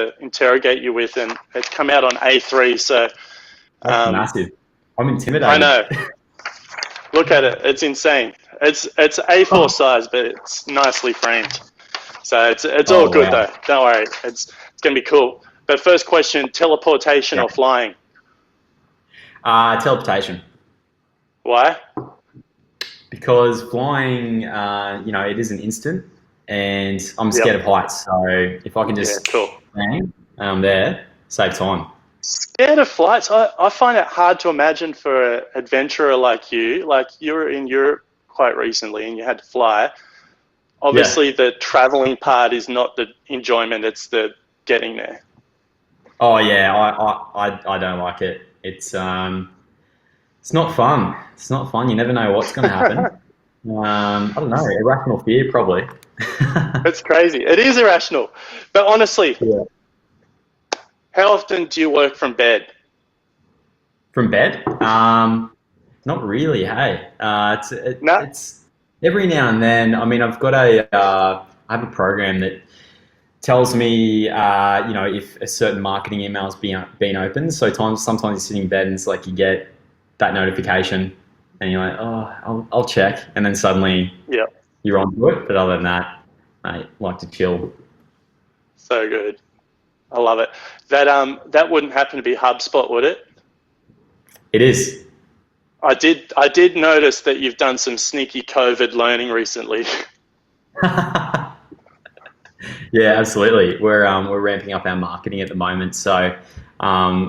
to interrogate you with, and it's come out on A3. So That's massive. I'm intimidated. I know. Look at it. It's insane. It's A4 size, but it's nicely framed. So it's all good though. Don't worry. It's gonna be cool. But first question: teleportation or flying? Teleportation. Why? Because flying, it is an instant, and I'm scared of heights. So if I can just bang, and I'm there, save time. Scared of flights? I find it hard to imagine for an adventurer like you. Like, you were in Europe quite recently and you had to fly. Obviously, the traveling part is not the enjoyment; it's the getting there. Oh yeah, I don't like it. It's not fun. It's not fun. You never know what's going to happen. I don't know. Irrational fear, probably. It's crazy. It is irrational. But honestly, how often do you work from bed? From bed? Not really. Hey, it's every now and then. I mean, I have a program that tells me, if a certain marketing email has been opened. So sometimes you're sitting in bed and it's like you get that notification and you're like, oh, I'll check. And then suddenly you're onto it. But other than that, I like to chill. So good. I love it. That wouldn't happen to be HubSpot, would it? It is. I did notice that you've done some sneaky COVID learning recently. Yeah, absolutely. We're ramping up our marketing at the moment. So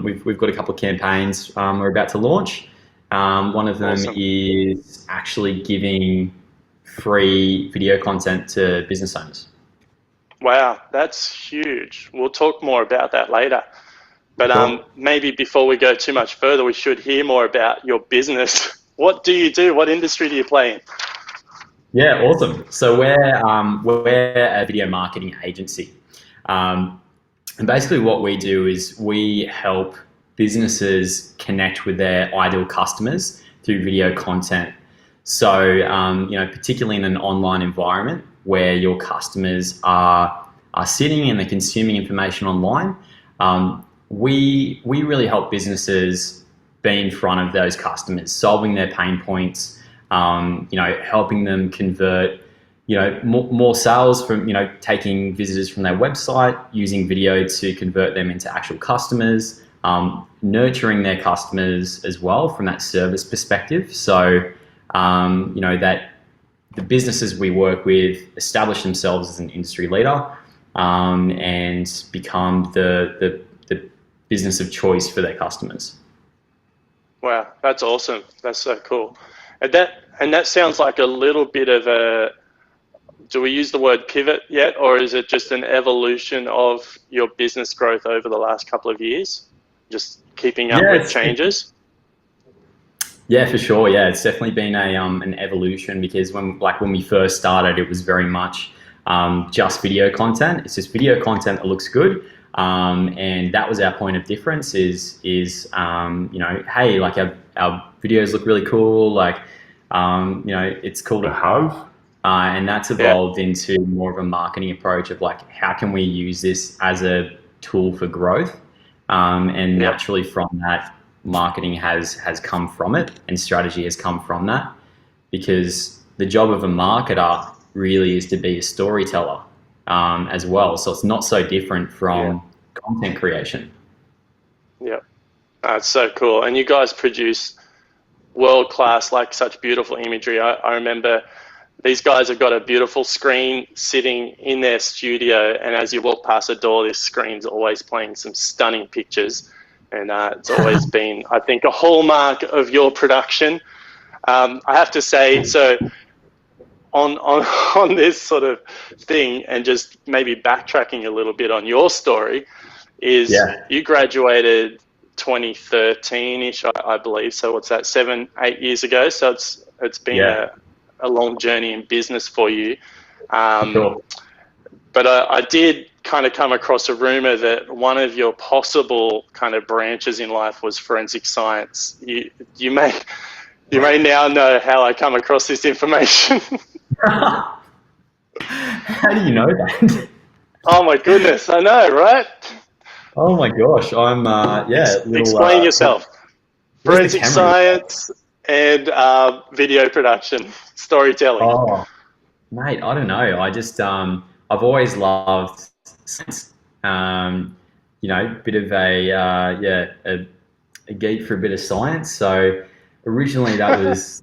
we've got a couple of campaigns we're about to launch. One of them is actually giving free video content to business owners. Wow, that's huge. We'll talk more about that later. But maybe before we go too much further, we should hear more about your business. What do you do? What industry do you play in? Yeah, awesome. So we're a video marketing agency. And basically what we do is we help businesses connect with their ideal customers through video content. So, particularly in an online environment where your customers are sitting and they're consuming information online, we really help businesses be in front of those customers, solving their pain points, helping them convert, more sales from, taking visitors from their website, using video to convert them into actual customers, nurturing their customers as well from that service perspective. So, that the businesses we work with establish themselves as an industry leader and become the business of choice for their customers. Wow, that's awesome. That's so cool. And that sounds like a little bit of a, do we use the word pivot yet, or is it just an evolution of your business growth over the last couple of years? Just keeping up with changes? Yeah, for sure. Yeah, it's definitely been an evolution, because when we first started, it was very much just video content. It's just video content that looks good. And that was our point of difference is hey, like our videos look really cool. Like, it's cool to have. And that's evolved into more of a marketing approach of like, how can we use this as a tool for growth? And naturally from that, marketing has come from it, and strategy has come from that, because the job of a marketer really is to be a storyteller as well. So it's not so different from content creation. Yeah, that's so cool. And you guys produce world-class, like such beautiful imagery. I remember these guys have got a beautiful screen sitting in their studio, and as you walk past the door, this screen's always playing some stunning pictures. And it's always been, I think, a hallmark of your production. I have to say, so on this sort of thing, and just maybe backtracking a little bit on your story, is you graduated 2013-ish, I believe. So what's that, 7-8 years ago? So it's been a long journey in business for you. Sure. But I did kind of come across a rumor that one of your possible kind of branches in life was forensic science. You may now know how I come across this information. How do you know that? Oh my goodness, I know, right? Oh my gosh, I'm little. Explain yourself. Where's the Forensic camera? science and video production, storytelling. Oh, mate, I don't know. I've always loved science. Bit of a geek for a bit of science. So originally that was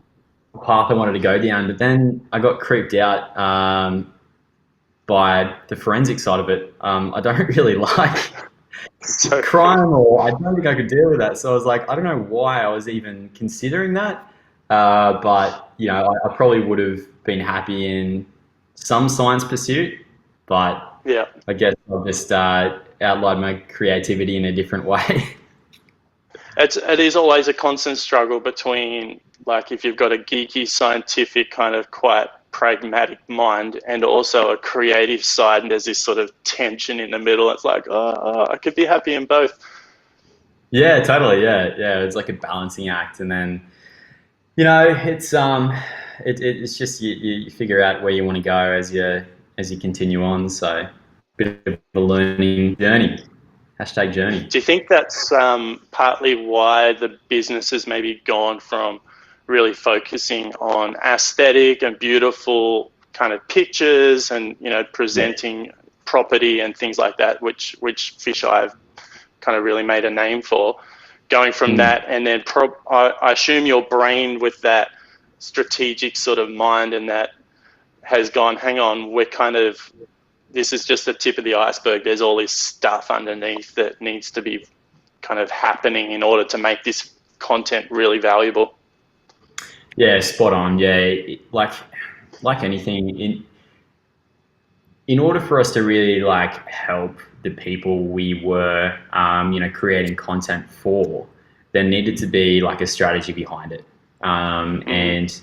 the path I wanted to go down, but then I got creeped out by the forensic side of it. I don't really like So crime, or I don't think I could deal with that. So I was like, I don't know why I was even considering that. But I probably would have been happy in some science pursuit, but yeah, I guess I've just outlined my creativity in a different way. it is always a constant struggle between, like, if you've got a geeky scientific kind of quite pragmatic mind and also a creative side, and there's this sort of tension in the middle. It's like, I could be happy in both. Yeah, totally. Yeah. It's like a balancing act, and then it's just you figure out where you want to go as you continue on. So, bit of a learning journey. #journey. Do you think that's partly why the business has maybe gone from really focusing on aesthetic and beautiful kind of pictures and presenting property and things like that, which Fisheye have kind of really made a name for, going from that, and then I assume your brain with that strategic sort of mind and that has gone, hang on, this is just the tip of the iceberg. There's all this stuff underneath that needs to be kind of happening in order to make this content really valuable. Yeah, spot on. Yeah, like anything, in order for us to really help the people we were, creating content for, there needed to be a strategy behind it, and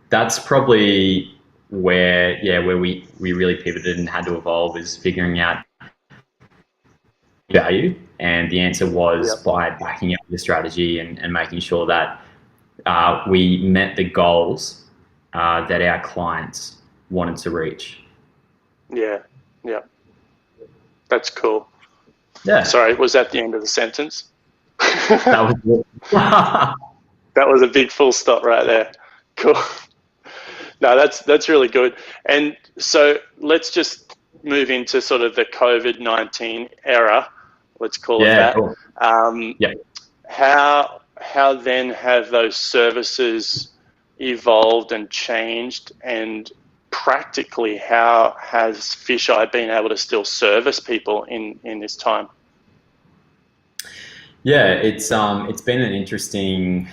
that's probably where we really pivoted and had to evolve, is figuring out value, and the answer was by backing up the strategy and making sure that we met the goals that our clients wanted to reach. Yeah. That's cool. Yeah. Sorry, was that the end of the sentence? That was it. That was a big full stop right there. Cool. No, that's really good. And so let's just move into sort of the COVID-19 era. Let's call it that. Cool. How then have those services evolved and changed, and practically how has Fisheye been able to still service people in this time? Yeah, it's been an interesting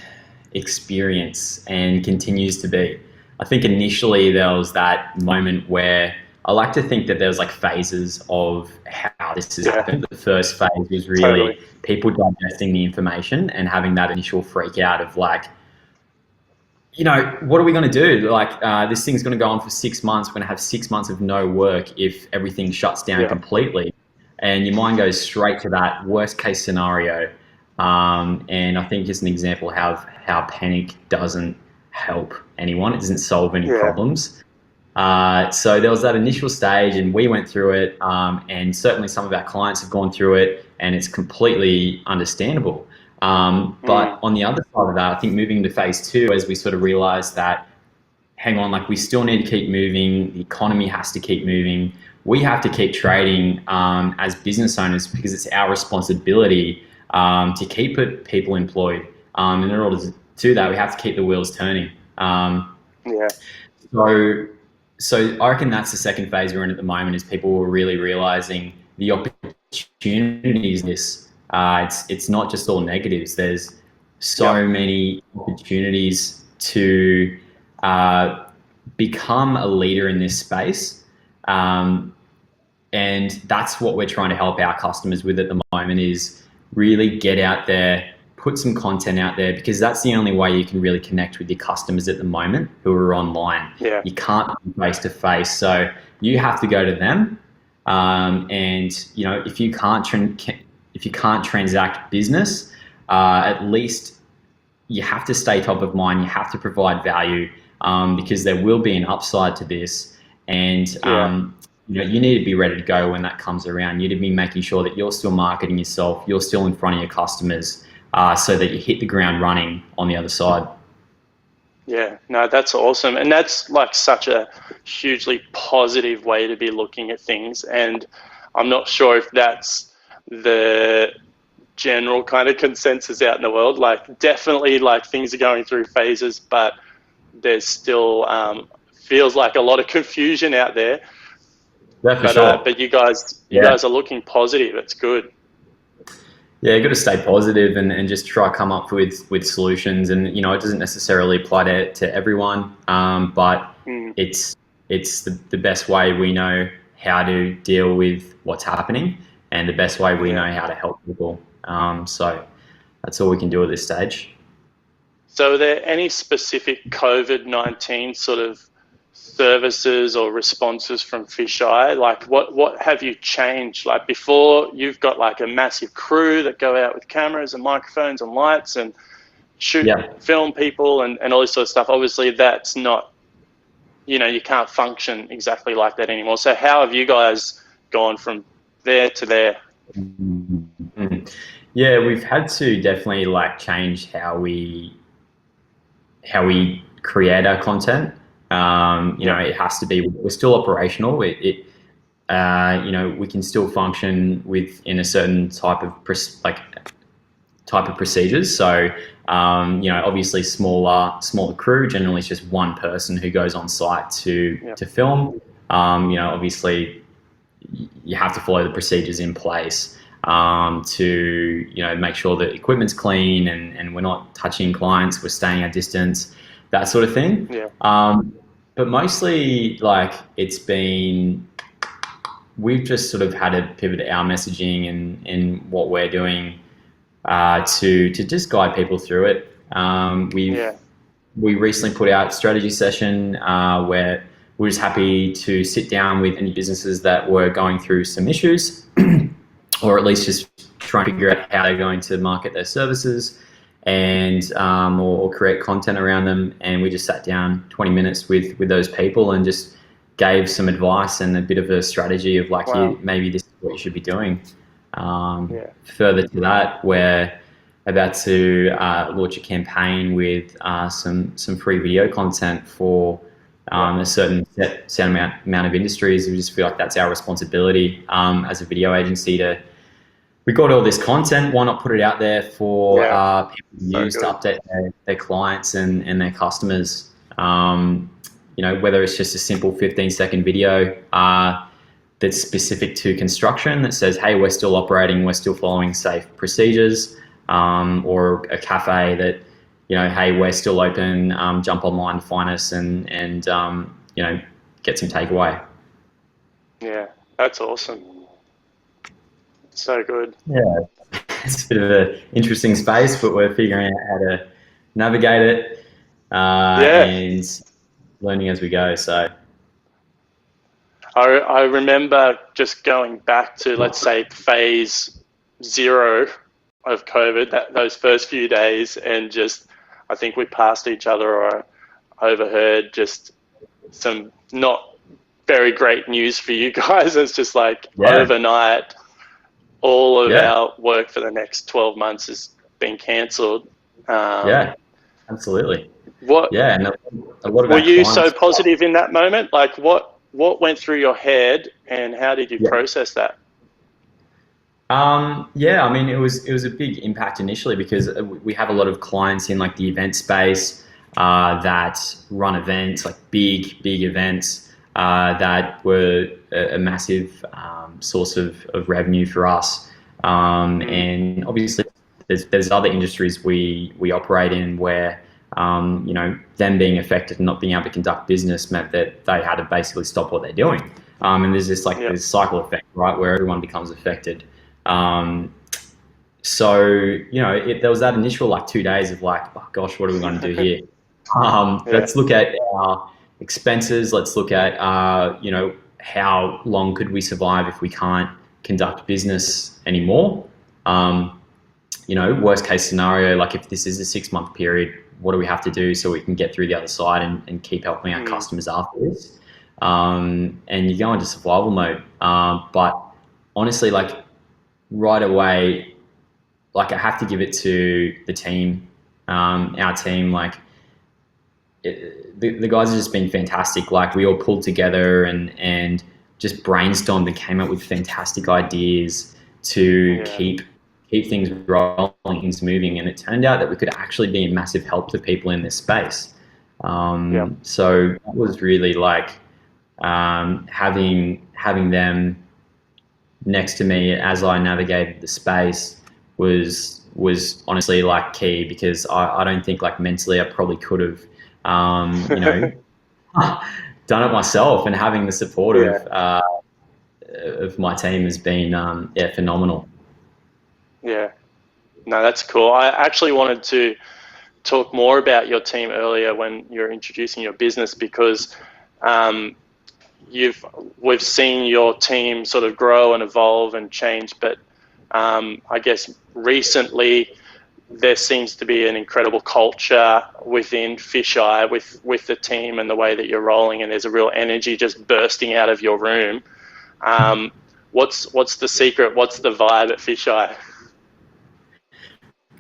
experience and continues to be. I think initially there was that moment where I like to think that there was phases of how this has happened. The first phase was really people digesting the information and having that initial freak out of what are we going to do? This thing's going to go on for 6 months. We're going to have 6 months of no work if everything shuts down completely. And your mind goes straight to that worst case scenario. And I think just an example of how panic doesn't help anyone. It doesn't solve any problems. So there was that initial stage, and we went through it, and certainly some of our clients have gone through it, and it's completely understandable. But on the other side of that, I think moving into phase 2, as we sort of realized that, hang on, we still need to keep moving. The economy has to keep moving. We have to keep trading as business owners, because it's our responsibility to keep people employed. In order to do that, we have to keep the wheels turning. So I reckon that's the second phase we're in at the moment, is people were really realizing the opportunities in this. It's not just all negatives. There's so many opportunities to become a leader in this space. And that's what we're trying to help our customers with at the moment, is really get out there, put some content out there, because that's the only way you can really connect with your customers at the moment who are online. You can't be face to face, so you have to go to them. And if you can't transact business, at least you have to stay top of mind. You have to provide value, because there will be an upside to this. And you need to be ready to go when that comes around. You need to be making sure that you're still marketing yourself, you're still in front of your customers, so that you hit the ground running on the other side. Yeah, no, that's awesome. And that's like such a hugely positive way to be looking at things. And I'm not sure if that's the general kind of consensus out in the world. Like, definitely, like, things are going through phases, but there's still feels like a lot of confusion out there. Yeah, for sure. But you guys are looking positive. It's good. Yeah, you got to stay positive and just try to come up with solutions. And it doesn't necessarily apply to everyone, but it's the best way we know how to deal with what's happening, and the best way we know how to help people. So that's all we can do at this stage. So are there any specific COVID-19 sort of services or responses from Fisheye? Like, what have you changed? Like, before, you've got like a massive crew that go out with cameras and microphones and lights and shoot, film people and all this sort of stuff. Obviously, that's not, you can't function exactly like that anymore. So how have you guys gone from there to there? Yeah, we've had to definitely like change how we create our content. It has to be. We're still operational. We can still function within a certain type of procedures. So, obviously smaller crew. Generally, it's just one person who goes on site to film. Obviously, you have to follow the procedures in place to make sure that equipment's clean and we're not touching clients. We're staying our distance, that sort of thing. But mostly, like, we've just sort of had to pivot our messaging and what we're doing to just guide people through it. We recently put out a strategy session where we were just happy to sit down with any businesses that were going through some issues, or at least just trying to figure out how they're going to market their services and or create content around them. And we just sat down 20 minutes with those people and just gave some advice and a bit of a strategy of like, maybe this is what you should be doing. Further to that, we're about to launch a campaign with some free video content for a certain set amount of industries. We just feel like that's our responsibility as a video agency we got all this content, why not put it out there for people to use to update their clients and their customers. Whether it's just a simple 15-second video that's specific to construction that says, hey, we're still operating, we're still following safe procedures, or a cafe that, hey, we're still open, jump online to find us and get some takeaway. Yeah, that's awesome. So good. Yeah, it's a bit of an interesting space, but we're figuring out how to navigate it and learning as we go. So I remember just going back to, let's say, phase 0 of COVID, those first few days, and just, I think we passed each other or overheard just some not very great news for you guys. It's just like overnight, all of our work for the next 12 months has been cancelled. Absolutely. Were you so positive in that moment? Like, what went through your head, and how did you process that? I mean, it was a big impact initially because we have a lot of clients in like the event space that run events, like big events that were a massive source of revenue for us. And obviously there's other industries we operate in where them being affected and not being able to conduct business meant that they had to basically stop what they're doing. And there's this this cycle effect, right, where everyone becomes affected. So there was that initial like 2 days of like, oh gosh, what are we going to do here? Let's look at our expenses. Let's look at how long could we survive if we can't conduct business anymore. Worst case scenario, like if this is a 6-month period, what do we have to do so we can get through the other side and keep helping our customers after this? and you go into survival mode. But honestly, like right away, like I have to give it to the team, our team. Like the guys have just been fantastic. Like we all pulled together and just brainstormed and came up with fantastic ideas to keep things rolling, things moving. And it turned out that we could actually be a massive help to people in this space. So that was really like having them next to me as I navigated the space was honestly like key, because I don't think like mentally I probably could have done it myself, and having the support of my team has been phenomenal. Yeah, no, that's cool. I actually wanted to talk more about your team earlier when you're introducing your business, because we've seen your team sort of grow and evolve and change, but I guess recently there seems to be an incredible culture within Fisheye with the team and the way that you're rolling, and there's a real energy just bursting out of your room. What's the secret? What's the vibe at Fisheye?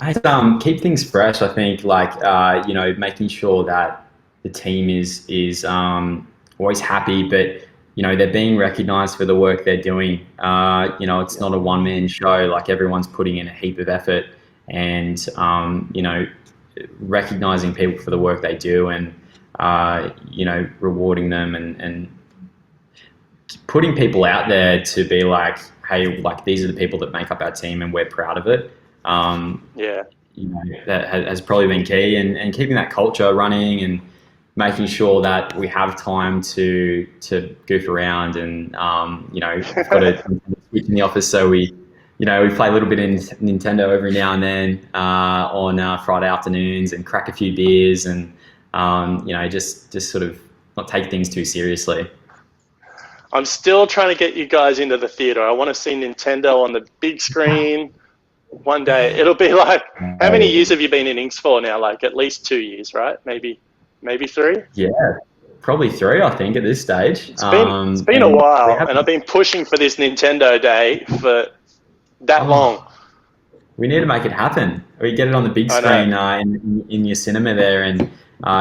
I keep things fresh. I think like making sure that the team is always happy, but they're being recognized for the work they're doing. It's not a one-man show. Like everyone's putting in a heap of effort, and recognizing people for the work they do, and rewarding them, and putting people out there to be like, hey, like these are the people that make up our team and we're proud of it. That has probably been key, and keeping that culture running, and making sure that we have time to goof around, and we've got a switch in the office, so we play a little bit in Nintendo every now and then on Friday afternoons, and crack a few beers, and just sort of not take things too seriously. I'm still trying to get you guys into the theater. I want to see Nintendo on the big screen. One day it'll be like, how many years have you been in Inks for now? Like at least 2 years, right? Maybe 3. Yeah, probably 3, I think, at this stage. It's been a while, and I've been pushing for this Nintendo Day for that long. We need to make it happen. We get it on the big screen in your cinema there, and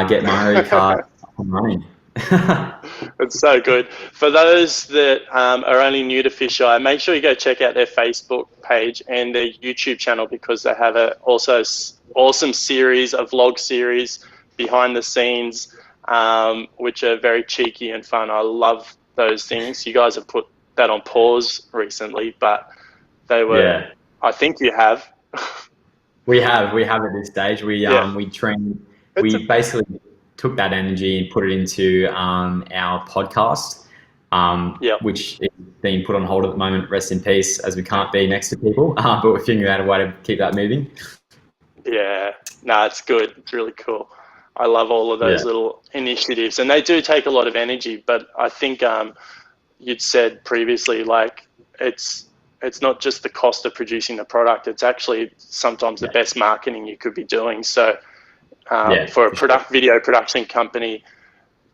get Mario Kart up and running. It's so good. For those that are only new to Fisheye, make sure you go check out their Facebook page and their YouTube channel, because they have a also awesome series, a vlog series behind the scenes, which are very cheeky and fun. I love those things. You guys have put that on pause recently, but they were, I think you have. We have at this stage. We train, basically took that energy and put it into our podcast, which is being put on hold at the moment. Rest in peace, as we can't be next to people, but we're figuring out a way to keep that moving. Yeah, no, it's good. It's really cool. I love all of those little initiatives, and they do take a lot of energy, but I think you'd said previously, like it's not just the cost of producing the product, it's actually sometimes the best marketing you could be doing. So for a video production company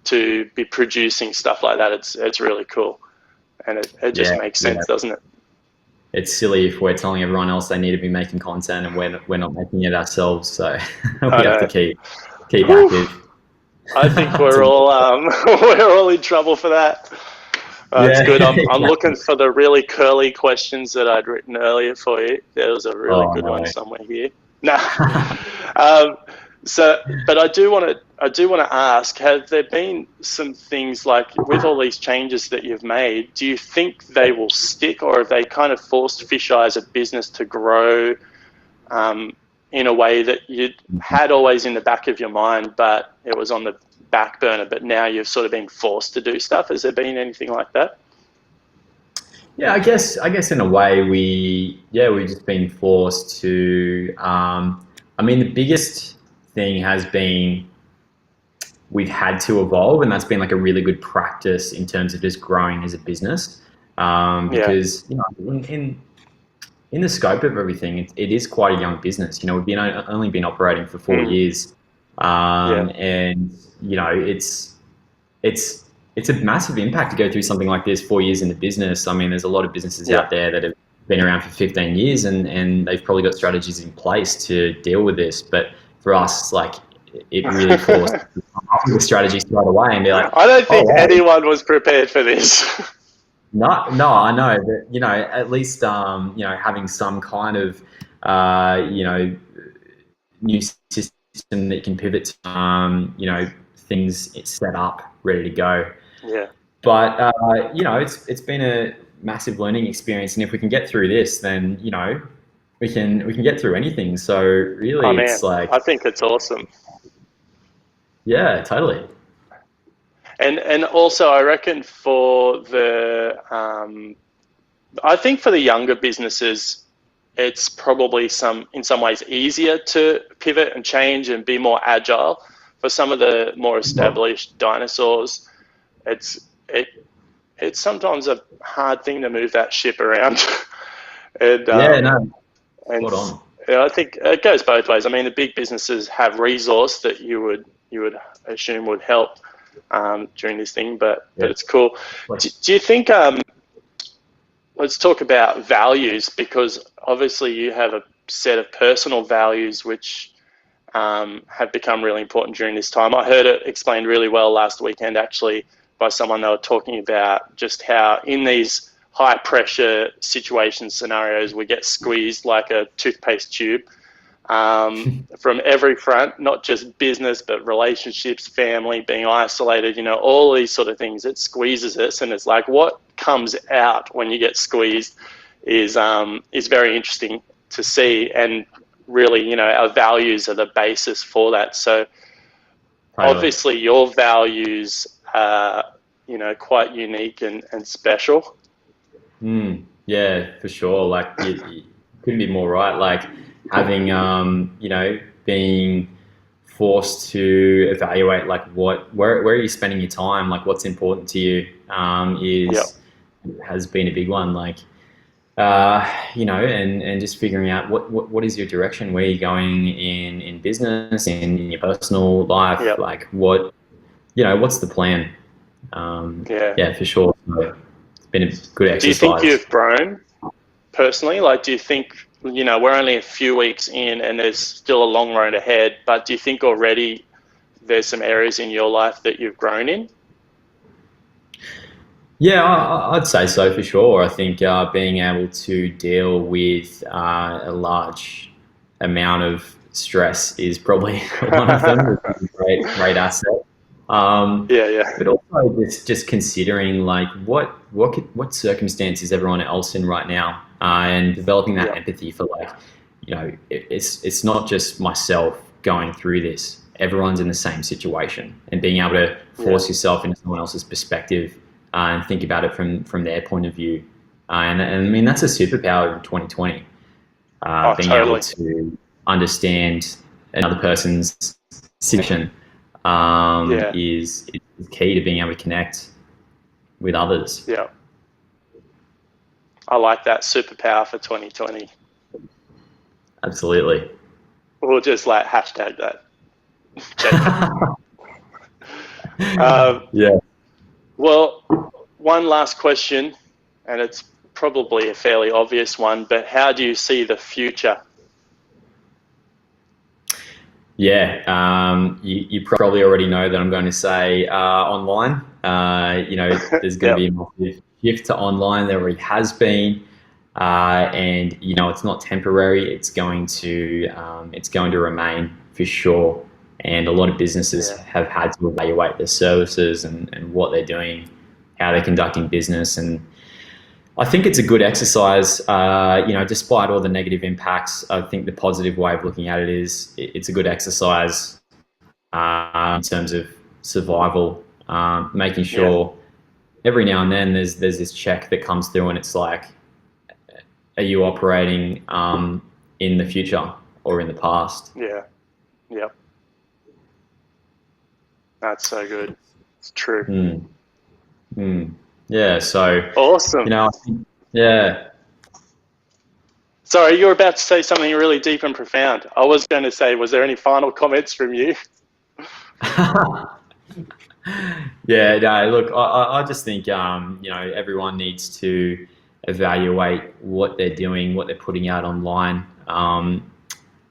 to be producing stuff like that, it's really cool, and it just makes sense, doesn't it? It's silly if we're telling everyone else they need to be making content and we're not making it ourselves. So we have to keep active. I think we're all in trouble for that. It's good. I'm looking for the really curly questions that I'd written earlier for you. There was a really good one somewhere here. But I do want to ask: have there been some things, like with all these changes that you've made? Do you think they will stick, or have they kind of forced Fisheye as a business to grow in a way that you had always in the back of your mind, but it was on the back burner? But now you've sort of been forced to do stuff. Has there been anything like that? Yeah, I guess in a way we've just been forced to. The biggest thing has been we've had to evolve, and that's been like a really good practice in terms of just growing as a business, because in the scope of everything, it is quite a young business. We've only been operating for 4 years, and it's it's a massive impact to go through something like this 4 years in the business. I mean, there's a lot of businesses out there that have been around for 15 years and they've probably got strategies in place to deal with this. But for us, like, it really forced the strategies right away and be like, I don't think anyone was prepared for this. No, I know, but at least having some kind of new system that you can pivot to, things set up, ready to go. Yeah. But it's been a massive learning experience, and if we can get through this, then we can get through anything. So really, it's like, I think it's awesome. Yeah, totally. And also, I reckon for I think for the younger businesses, it's probably in some ways easier to pivot and change and be more agile. For some of the more established dinosaurs, it's sometimes a hard thing to move that ship around. And I think it goes both ways. I mean, the big businesses have resource that you would assume would help during this thing, but it's cool. Do you think? Let's talk about values, because obviously you have a set of personal values which have become really important during this time. I heard it explained really well last weekend, actually, by someone. They were talking about just how in these high pressure situation scenarios, we get squeezed like a toothpaste tube from every front, not just business, but relationships, family, being isolated, all these sort of things. It squeezes us, and it's like what comes out when you get squeezed is very interesting to see. And really, our values are the basis for that. So obviously your values are, quite unique and special. Yeah, for sure. Like you couldn't be more right. Like having, being forced to evaluate like where are you spending your time? Like what's important to you has been a big one. Like, and just figuring out what is your direction, where you're going in business, in your personal life, like what's the plan? For sure. So it's been a good exercise. Do you think you've grown personally? Like, do you think, we're only a few weeks in and there's still a long road ahead, but do you think already there's some areas in your life that you've grown in? Yeah, I'd say so for sure. I think being able to deal with a large amount of stress is probably one of them. It's a great asset. But also just considering like what circumstances everyone else in right now, and developing that empathy for like, it's not just myself going through this. Everyone's in the same situation, and being able to force yourself into someone else's perspective and think about it from their point of view. And I mean, that's a superpower in 2020. Being able to understand another person's situation is key to being able to connect with others. Yeah. I like that superpower for 2020. Absolutely. We'll just like hashtag that. Well, one last question, and it's probably a fairly obvious one, but how do you see the future? Yeah, you probably already know that I'm going to say online. There's going to be a massive shift to online. There already has been, and it's not temporary. It's going to remain for sure. And a lot of businesses have had to evaluate their services and what they're doing, how they're conducting business. And I think it's a good exercise, despite all the negative impacts. I think the positive way of looking at it is it's a good exercise in terms of survival, making sure every now and then there's this check that comes through and it's like, are you operating in the future or in the past? Yeah. Yep. That's so good. It's true. Yeah, so awesome. Sorry, you were about to say something really deep and profound. I was going to say, was there any final comments from you? Yeah, no, look, I just think, everyone needs to evaluate what they're doing, what they're putting out online,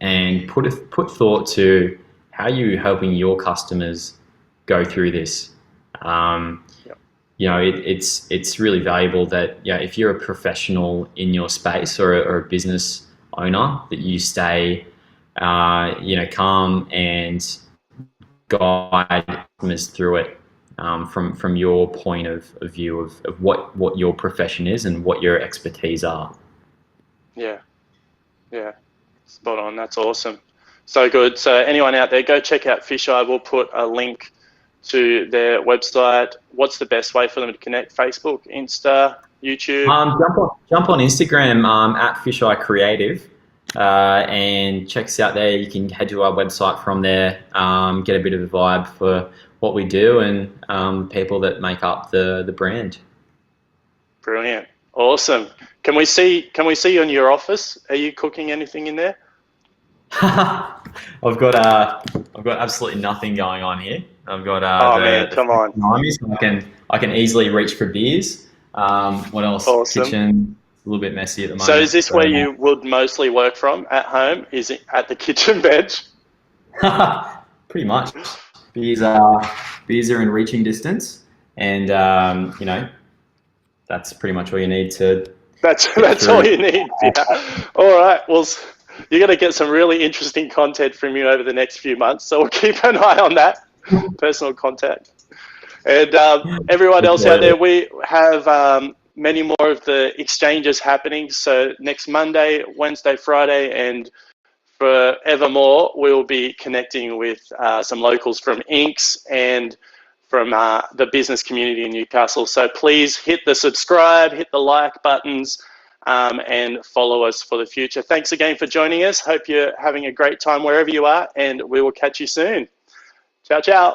and put thought to how you helping your customers go through this. Um, Yep. it's really valuable that, if you're a professional in your space, or a business owner, that you stay, calm and guide customers through it, from your point of view of what your profession is and what your expertise are. Yeah. Yeah. Spot on. That's awesome. So good. So anyone out there, go check out Fisheye. We'll put a link to their website. What's the best way for them to connect? Facebook, Insta, YouTube? Jump on Instagram, at Fisheye Creative, and check us out there. You can head to our website from there, get a bit of a vibe for what we do, and people that make up the brand. Brilliant. Awesome. Can we see you in your office? Are you cooking anything in there? I've got absolutely nothing going on here. I've got Oh man, the come fridge on. behind me, so I can easily reach for beers. What else? Awesome. Kitchen, a little bit messy at the So is moment. this where you would mostly work from at home? Is it at the kitchen bench? Pretty much. Beers are in reaching distance, and that's pretty much all you need to That's get that's all through. you need. Yeah. All right. Well, you're going to get some really interesting content from you over the next few months. So we'll keep an eye on that. Personal contact. And everyone else out there, Absolutely. we have many more of the exchanges happening. So next Monday, Wednesday, Friday, and forevermore, we'll be connecting with some locals from Inks and from the business community in Newcastle. So please hit the subscribe, hit the like buttons, and follow us for the future. Thanks again for joining us. Hope you're having a great time wherever you are, and we will catch you soon. Ciao, ciao.